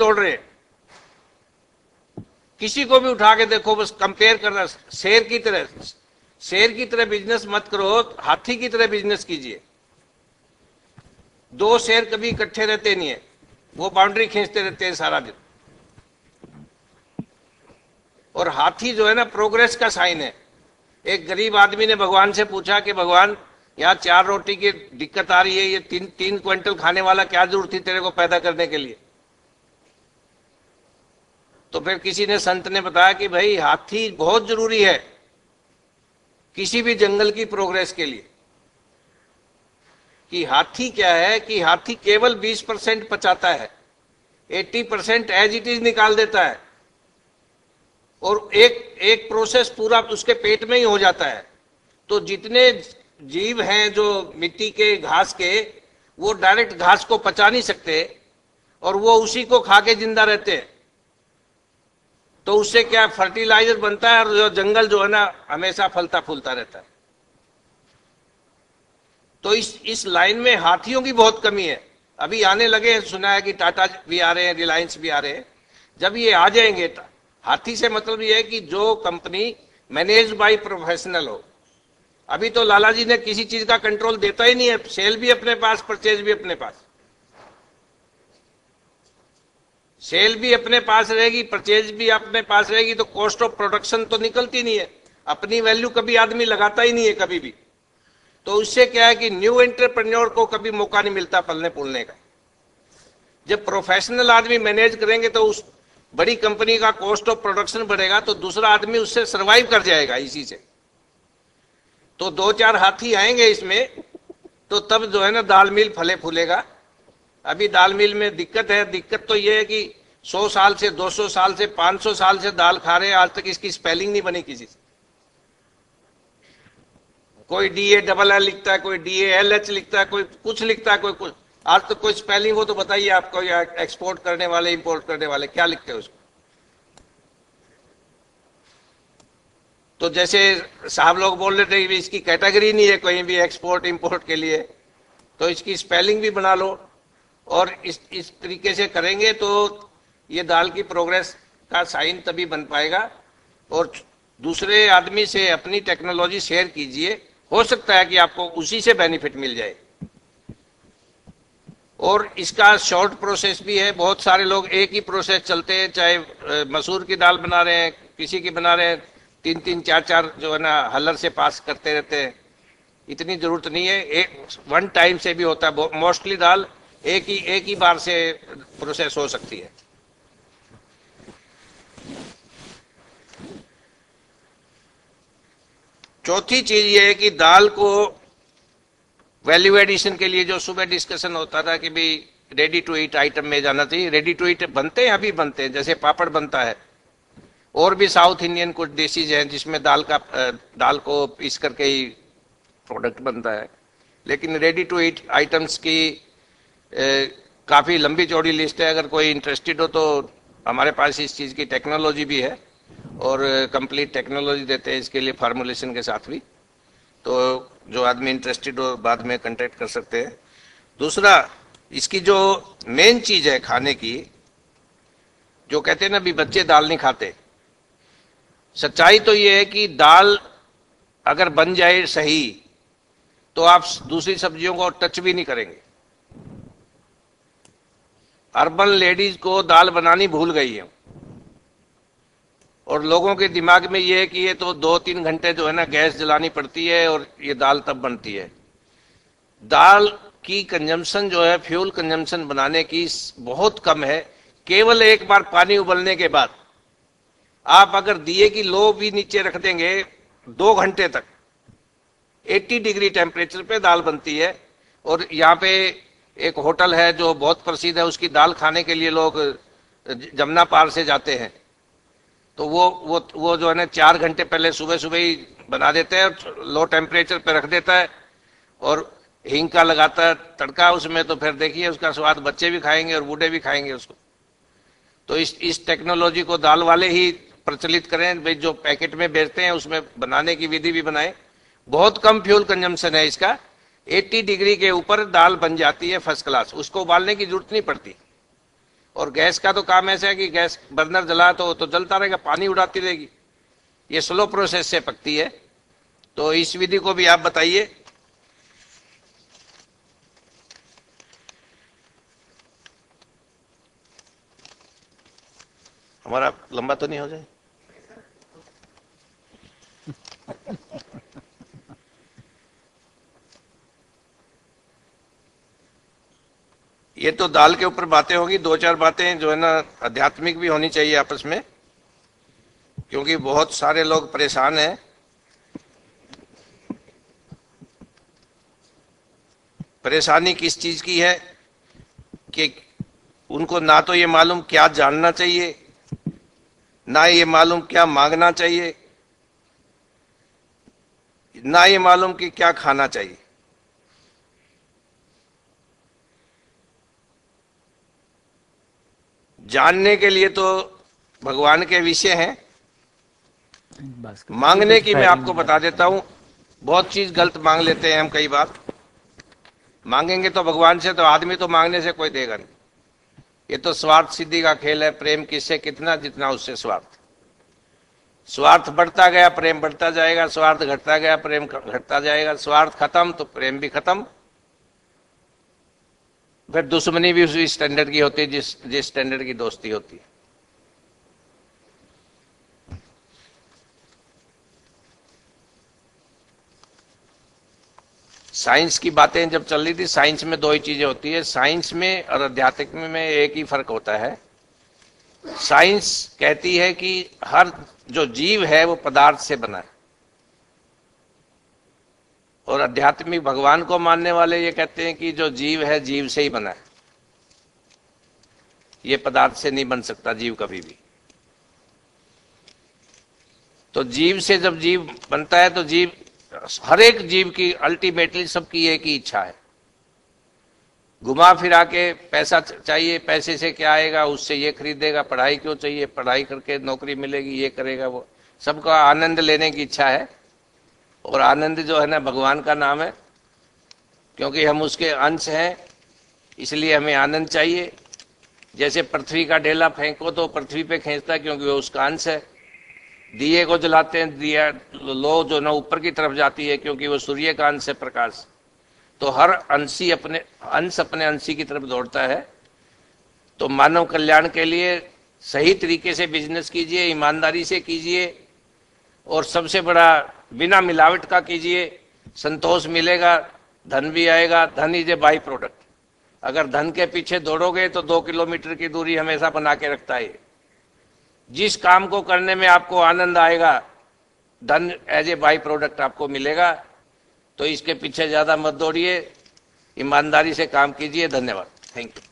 तोड़ रहे हैं। किसी को भी उठा के देखो, बस कंपेयर करना, शेर की तरह बिजनेस मत करो, हाथी की तरह बिजनेस कीजिए। दो शेर कभी इकट्ठे रहते नहीं है, वो बाउंड्री खींचते रहते हैं सारा दिन। और हाथी जो है ना, प्रोग्रेस का साइन है। एक गरीब आदमी ने भगवान से पूछा कि भगवान, यहाँ 4 रोटी की दिक्कत आ रही है, ये 3 क्विंटल खाने वाला क्या जरूरत थी तेरे को पैदा करने के लिए? तो फिर किसी ने, संत ने बताया कि भाई हाथी बहुत जरूरी है किसी भी जंगल की प्रोग्रेस के लिए। कि हाथी क्या है कि हाथी केवल 20% पचाता है, 80% एज इट इज निकाल देता है, और एक प्रोसेस पूरा उसके पेट में ही हो जाता है। तो जितने जीव हैं जो मिट्टी के, घास के, वो डायरेक्ट घास को पचा नहीं सकते और वो उसी को खा के जिंदा रहते हैं। तो उससे क्या फर्टिलाइजर बनता है, और जो जंगल जो है ना हमेशा फलता फूलता रहता है। तो इस लाइन में हाथियों की बहुत कमी है। अभी आने लगे, सुना है कि टाटा भी आ रहे हैं, रिलायंस भी आ रहे हैं। जब ये आ जाएंगे, हाथी से मतलब ये है कि जो कंपनी मैनेज बाय प्रोफेशनल हो। अभी तो लाला जी ने किसी चीज का कंट्रोल देता ही नहीं है, सेल भी अपने पास, परचेज भी अपने पास। सेल भी अपने पास रहेगी, परचेज भी अपने पास रहेगी, तो कॉस्ट ऑफ प्रोडक्शन तो निकलती नहीं है। अपनी वैल्यू कभी आदमी लगाता ही नहीं है कभी भी। तो उससे क्या है कि न्यू एंटरप्रेन्योर को कभी मौका नहीं मिलता पलने पुलने का। जब प्रोफेशनल आदमी मैनेज करेंगे तो उस बड़ी कंपनी का कॉस्ट ऑफ प्रोडक्शन बढ़ेगा, तो दूसरा आदमी उससे सर्वाइव कर जाएगा इसी से। तो 2-4 हाथी आएंगे इसमें, तो तब जो है ना दाल मिल फले फूलेगा। अभी दाल मिल में दिक्कत है। दिक्कत तो ये है कि 100 साल से, 200 साल से, 500 साल से दाल खा रहे हैं, आज तक इसकी स्पेलिंग नहीं बनी किसी से। कोई DALL लिखता है, कोई DALH लिखता है, कोई कुछ लिखता है, कोई कुछ। आज तक कोई स्पेलिंग हो तो बताइए आपको, या एक्सपोर्ट करने वाले, इंपोर्ट करने वाले क्या लिखते हैं उसको? तो जैसे साहब लोग बोल रहे थे कि इसकी कैटेगरी नहीं है कहीं भी एक्सपोर्ट इंपोर्ट के लिए, तो इसकी स्पेलिंग भी बना लो। और इस तरीके से करेंगे तो ये दाल की प्रोग्रेस का साइन तभी बन पाएगा। और दूसरे आदमी से अपनी टेक्नोलॉजी शेयर कीजिए, हो सकता है कि आपको उसी से बेनिफिट मिल जाए। और इसका शॉर्ट प्रोसेस भी है। बहुत सारे लोग एक ही प्रोसेस चलते हैं, चाहे मसूर की दाल बना रहे हैं, किसी की बना रहे हैं, 3-3, 4-4 जो है ना हलर से पास करते रहते हैं। इतनी जरूरत नहीं है, एक 1 टाइम से भी होता है। मोस्टली दाल एक ही बार से प्रोसेस हो सकती है। चौथी चीज ये है कि दाल को वैल्यू एडिशन के लिए जो सुबह डिस्कशन होता था कि भाई रेडी टू ईट आइटम में जाना चाहिए। रेडी टू ईट बनते हैं, अभी बनते हैं, जैसे पापड़ बनता है, और भी साउथ इंडियन कुछ डिशेज हैं जिसमें दाल को पीस करके ही प्रोडक्ट बनता है। लेकिन रेडी टू ईट आइटम्स की काफी लंबी चौड़ी लिस्ट है। अगर कोई इंटरेस्टेड हो तो हमारे पास इस चीज की टेक्नोलॉजी भी है, और कंप्लीट टेक्नोलॉजी देते हैं इसके लिए फार्मुलेशन के साथ भी। तो जो आदमी इंटरेस्टेड हो बाद में कांटेक्ट कर सकते हैं। दूसरा, इसकी जो मेन चीज है खाने की, जो कहते हैं ना भी बच्चे दाल नहीं खाते, सच्चाई तो ये है कि दाल अगर बन जाए सही तो आप दूसरी सब्जियों को टच भी नहीं करेंगे। अर्बन लेडीज को दाल बनानी भूल गई है, और लोगों के दिमाग में ये है कि ये तो 2-3 घंटे जो है ना गैस जलानी पड़ती है और ये दाल तब बनती है। दाल की कंजम्पशन जो है, फ्यूल कंजम्पशन बनाने की बहुत कम है। केवल एक बार पानी उबलने के बाद आप अगर दिए की लो भी नीचे रख देंगे 2 घंटे तक 80 डिग्री टेम्परेचर पे दाल बनती है। और यहाँ पे एक होटल है जो बहुत प्रसिद्ध है, उसकी दाल खाने के लिए लोग जमुना पार से जाते हैं। तो वो जो है ना 4 घंटे पहले सुबह सुबह ही बना देते हैं, लो टेम्परेचर पे रख देता है और हींग का लगाता है तड़का उसमें। तो फिर देखिए उसका स्वाद बच्चे भी खाएंगे और बूढ़े भी खाएंगे उसको। तो इस टेक्नोलॉजी को दाल वाले ही प्रचलित करें भाई, जो पैकेट में बेचते हैं उसमें बनाने की विधि भी बनाएं। बहुत कम फ्यूल कंजम्पशन है इसका। 80 डिग्री के ऊपर दाल बन जाती है फर्स्ट क्लास, उसको उबालने की जरूरत नहीं पड़ती। और गैस का तो काम ऐसा है कि गैस बर्नर जला तो जलता रहेगा, पानी उड़ाती रहेगी, ये स्लो प्रोसेस से पकती है। तो इस विधि को भी आप बताइए। हमारा लंबा तो नहीं हो जाए? ये तो दाल के ऊपर बातें होगी, दो चार बातें जो है ना आध्यात्मिक भी होनी चाहिए आपस में, क्योंकि बहुत सारे लोग परेशान हैं। परेशानी किस चीज की है कि उनको ना तो ये मालूम क्या जानना चाहिए, ना ये मालूम क्या मांगना चाहिए, ना ये मालूम कि क्या खाना चाहिए। जानने के लिए तो भगवान के विषय हैं, मांगने की मैं आपको बता देता हूं। बहुत चीज गलत मांग लेते हैं हम कई बार। मांगेंगे तो भगवान से, तो आदमी तो मांगने से कोई देगा नहीं। ये तो स्वार्थ सिद्धि का खेल है। प्रेम किससे कितना, जितना उससे स्वार्थ। स्वार्थ बढ़ता गया, प्रेम बढ़ता जाएगा। स्वार्थ घटता गया, प्रेम घटता जाएगा। स्वार्थ खत्म तो प्रेम भी खत्म। फिर दुश्मनी भी उसी स्टैंडर्ड की होती है जिस स्टैंडर्ड की दोस्ती होती है। साइंस की बातें जब चल रही थी, साइंस में दो ही चीजें होती है, साइंस में और आध्यात्मिक में एक ही फर्क होता है। साइंस कहती है कि हर जो जीव है वो पदार्थ से बना है, और आध्यात्मिक भगवान को मानने वाले ये कहते हैं कि जो जीव है जीव से ही बना है, ये पदार्थ से नहीं बन सकता जीव कभी भी। तो जीव से जब जीव बनता है तो जीव, हर एक जीव की अल्टीमेटली सबकी एक ही इच्छा है। घुमा फिरा के पैसा चाहिए, पैसे से क्या आएगा, उससे ये खरीदेगा। पढ़ाई क्यों चाहिए, पढ़ाई करके नौकरी मिलेगी, ये करेगा वो। सबका आनंद लेने की इच्छा है, और आनंद जो है ना भगवान का नाम है, क्योंकि हम उसके अंश हैं, इसलिए हमें आनंद चाहिए। जैसे पृथ्वी का ढेला फेंको तो पृथ्वी पे खींचता है, क्योंकि वो उसका अंश है। दिए को जलाते हैं, दिया लो जो ना ऊपर की तरफ जाती है, क्योंकि वो सूर्य का अंश है, प्रकाश। तो हर अंशी अपने अंशी की तरफ दौड़ता है। तो मानव कल्याण के लिए सही तरीके से बिजनेस कीजिए, ईमानदारी से कीजिए, और सबसे बड़ा बिना मिलावट का कीजिए। संतोष मिलेगा, धन भी आएगा। धन इज ए बाई प्रोडक्ट। अगर धन के पीछे दौड़ोगे तो 2 किलोमीटर की दूरी हमेशा बना के रखता है। जिस काम को करने में आपको आनंद आएगा, धन एज ए बाई प्रोडक्ट आपको मिलेगा। तो इसके पीछे ज्यादा मत दौड़िए, ईमानदारी से काम कीजिए। धन्यवाद। Thank you.